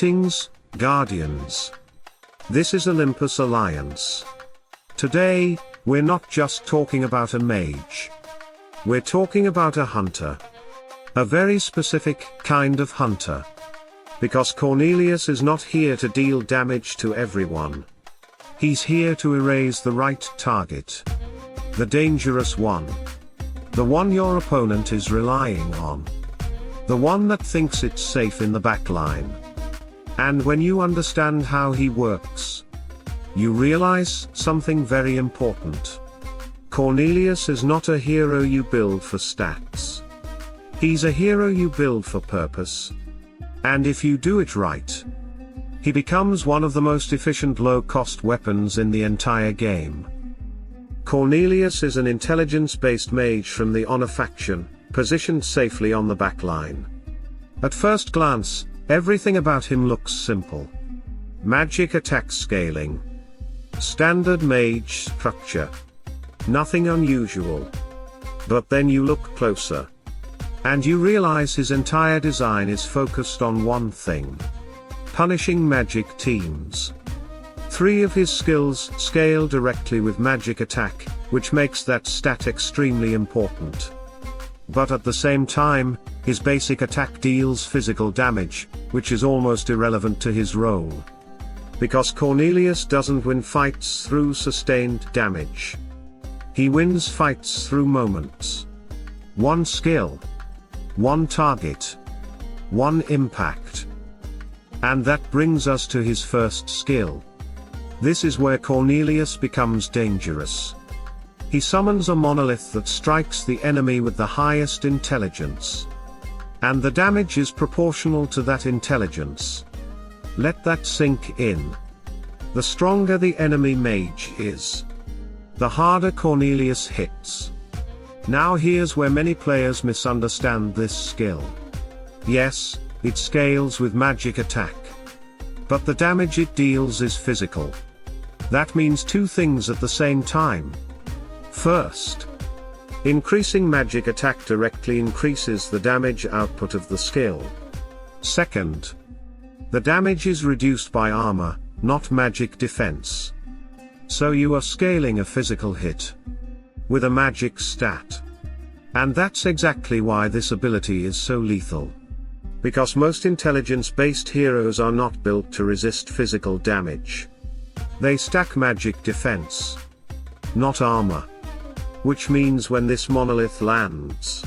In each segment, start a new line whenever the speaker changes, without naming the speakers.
Greetings, Guardians. This is Olympus Alliance. Today, we're not just talking about a mage. We're talking about a hunter. A very specific kind of hunter. Because Cornelius is not here to deal damage to everyone. He's here to erase the right target. The dangerous one. The one your opponent is relying on. The one that thinks it's safe in the backline. And when you understand how he works, you realize something very important. Cornelius is not a hero you build for stats. He's a hero you build for purpose. And if you do it right, he becomes one of the most efficient low-cost weapons in the entire game. Cornelius is an intelligence-based mage from the Honor faction, positioned safely on the backline. At first glance, everything about him looks simple. Magic attack scaling. Standard mage structure. Nothing unusual. But then you look closer. And you realize his entire design is focused on one thing. Punishing magic teams. 3 of his skills scale directly with magic attack, which makes that stat extremely important. But at the same time, his basic attack deals physical damage, which is almost irrelevant to his role. Because Cornelius doesn't win fights through sustained damage. He wins fights through moments. One skill. One target. One impact. And that brings us to his first skill. This is where Cornelius becomes dangerous. He summons a monolith that strikes the enemy with the highest intelligence. And the damage is proportional to that intelligence. Let that sink in. The stronger the enemy mage is, the harder Cornelius hits. Now here's where many players misunderstand this skill. Yes, it scales with magic attack. But the damage it deals is physical. That means 2 things at the same time. First, increasing magic attack directly increases the damage output of the skill. Second, the damage is reduced by armor, not magic defense. So you are scaling a physical hit with a magic stat. And that's exactly why this ability is so lethal. Because most intelligence-based heroes are not built to resist physical damage. They stack magic defense, not armor. Which means when this monolith lands,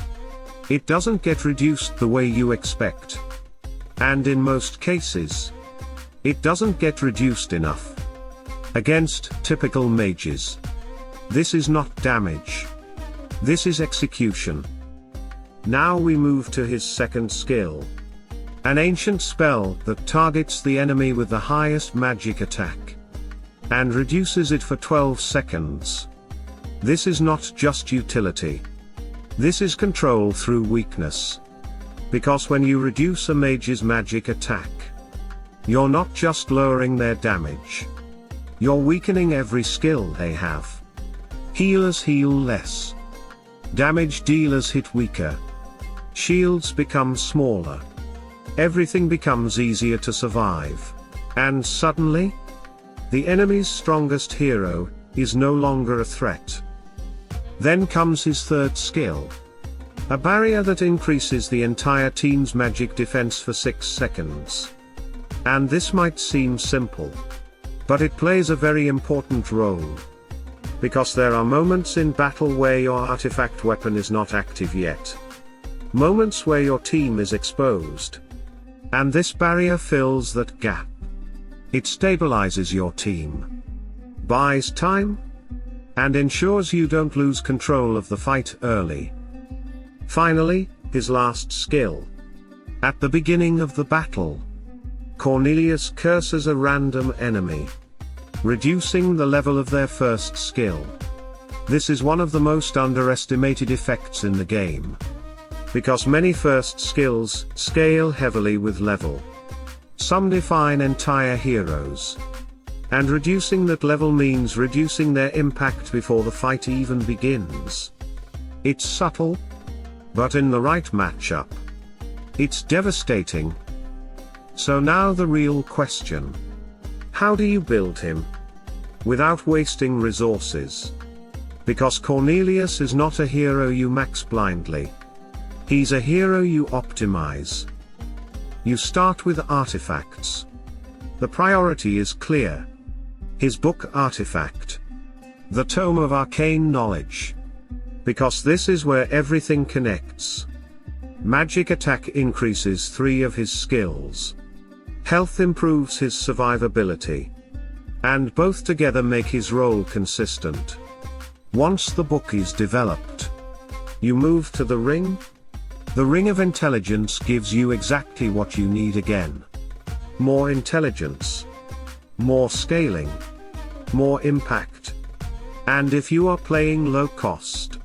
it doesn't get reduced the way you expect. And in most cases, it doesn't get reduced enough. Against typical mages, this is not damage. This is execution. Now we move to his second skill. An ancient spell that targets the enemy with the highest magic attack. And reduces it for 12 seconds. This is not just utility. This is control through weakness. Because when you reduce a mage's magic attack, you're not just lowering their damage. You're weakening every skill they have. Healers heal less. Damage dealers hit weaker. Shields become smaller. Everything becomes easier to survive. And suddenly, the enemy's strongest hero is no longer a threat. Then comes his third skill. A barrier that increases the entire team's magic defense for 6 seconds. And this might seem simple. But it plays a very important role. Because there are moments in battle where your artifact weapon is not active yet. Moments where your team is exposed. And this barrier fills that gap. It stabilizes your team. Buys time. And ensures you don't lose control of the fight early. Finally, his last skill. At the beginning of the battle, Cornelius curses a random enemy, reducing the level of their first skill. This is one of the most underestimated effects in the game. Because many first skills scale heavily with level. Some define entire heroes. And reducing that level means reducing their impact before the fight even begins. It's subtle, but in the right matchup, it's devastating. So now the real question. How do you build him? Without wasting resources. Because Cornelius is not a hero you max blindly. He's a hero you optimize. You start with artifacts. The priority is clear. His book Artifact. The tome of arcane knowledge. Because this is where everything connects. Magic attack increases 3 of his skills. Health improves his survivability. And both together make his role consistent. Once the book is developed, you move to the ring. The ring of intelligence gives you exactly what you need again. More intelligence. More scaling. More impact. And if you are playing low cost,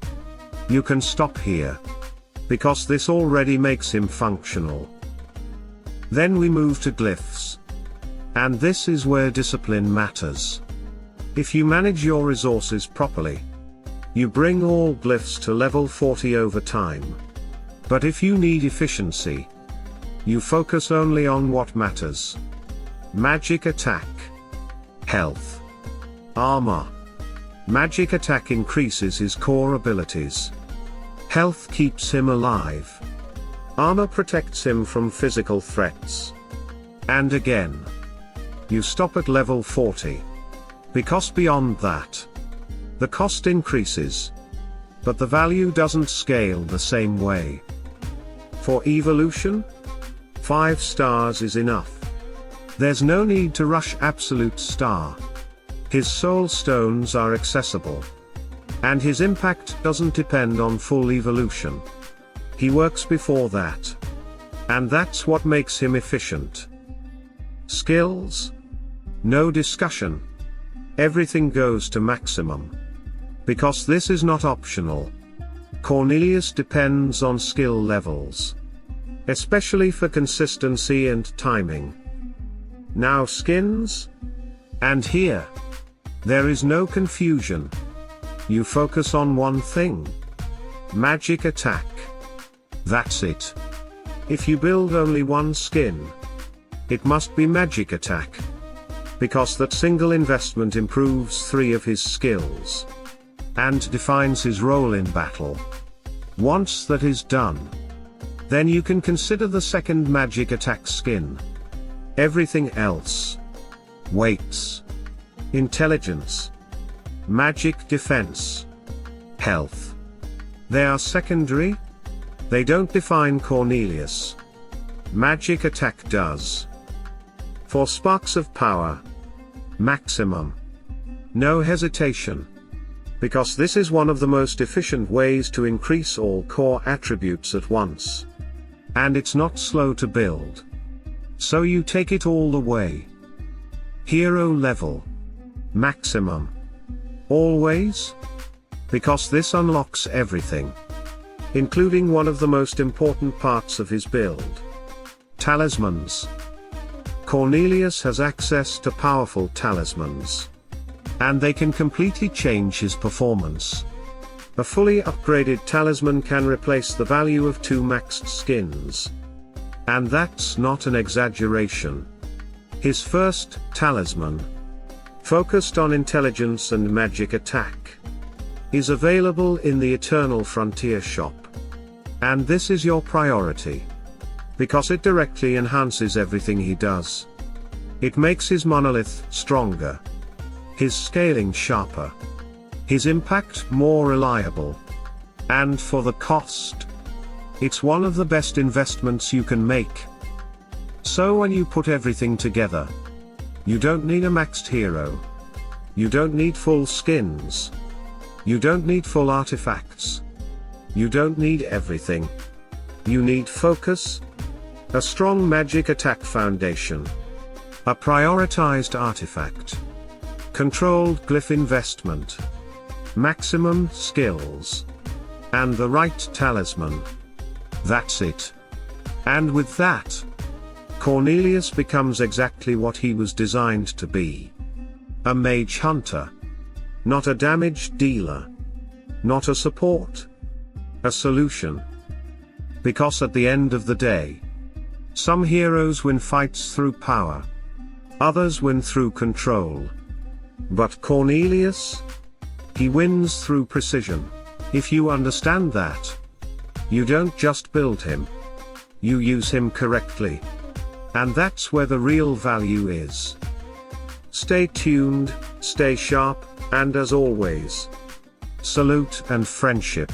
you can stop here. Because this already makes him functional. Then we move to glyphs. And this is where discipline matters. If you manage your resources properly, you bring all glyphs to level 40 over time. But if you need efficiency, you focus only on what matters. Magic attack. Health. Armor. Magic attack increases his core abilities. Health keeps him alive. Armor protects him from physical threats. And again, you stop at level 40. Because beyond that, the cost increases. But the value doesn't scale the same way. For evolution, 5 stars is enough. There's no need to rush absolute star. His soul stones are accessible. And his impact doesn't depend on full evolution. He works before that. And that's what makes him efficient. Skills? No discussion. Everything goes to maximum. Because this is not optional. Cornelius depends on skill levels. Especially for consistency and timing. Now skins? And here, there is no confusion. You focus on one thing. Magic attack. That's it. If you build only one skin, it must be magic attack. Because that single investment improves 3 of his skills. And defines his role in battle. Once that is done, then you can consider the second magic attack skin. Everything else waits. Intelligence. Magic defense. Health. They are secondary. They don't define Cornelius. Magic attack does. For sparks of power. Maximum. No hesitation. Because this is one of the most efficient ways to increase all core attributes at once. And it's not slow to build. So you take it all the way. Hero level. Maximum. Always? Because this unlocks everything. Including one of the most important parts of his build. Talismans. Cornelius has access to powerful talismans. And they can completely change his performance. A fully upgraded talisman can replace the value of 2 maxed skins. And that's not an exaggeration. His first talisman, focused on intelligence and magic attack, is available in the Eternal Frontier shop. And this is your priority. Because it directly enhances everything he does. It makes his monolith stronger. His scaling sharper. His impact more reliable. And for the cost, it's one of the best investments you can make. So when you put everything together, you don't need a maxed hero. You don't need full skins. You don't need full artifacts. You don't need everything. You need focus, a strong magic attack foundation, a prioritized artifact, controlled glyph investment, maximum skills, and the right talisman. That's it. And with that, Cornelius becomes exactly what he was designed to be. A mage hunter. Not a damage dealer. Not a support. A solution. Because at the end of the day, Some heroes win fights through power. Others win through control. But Cornelius? He wins through precision. If you understand that, you don't just build him. You use him correctly. And that's where the real value is. Stay tuned, stay sharp, and as always, salute and friendship.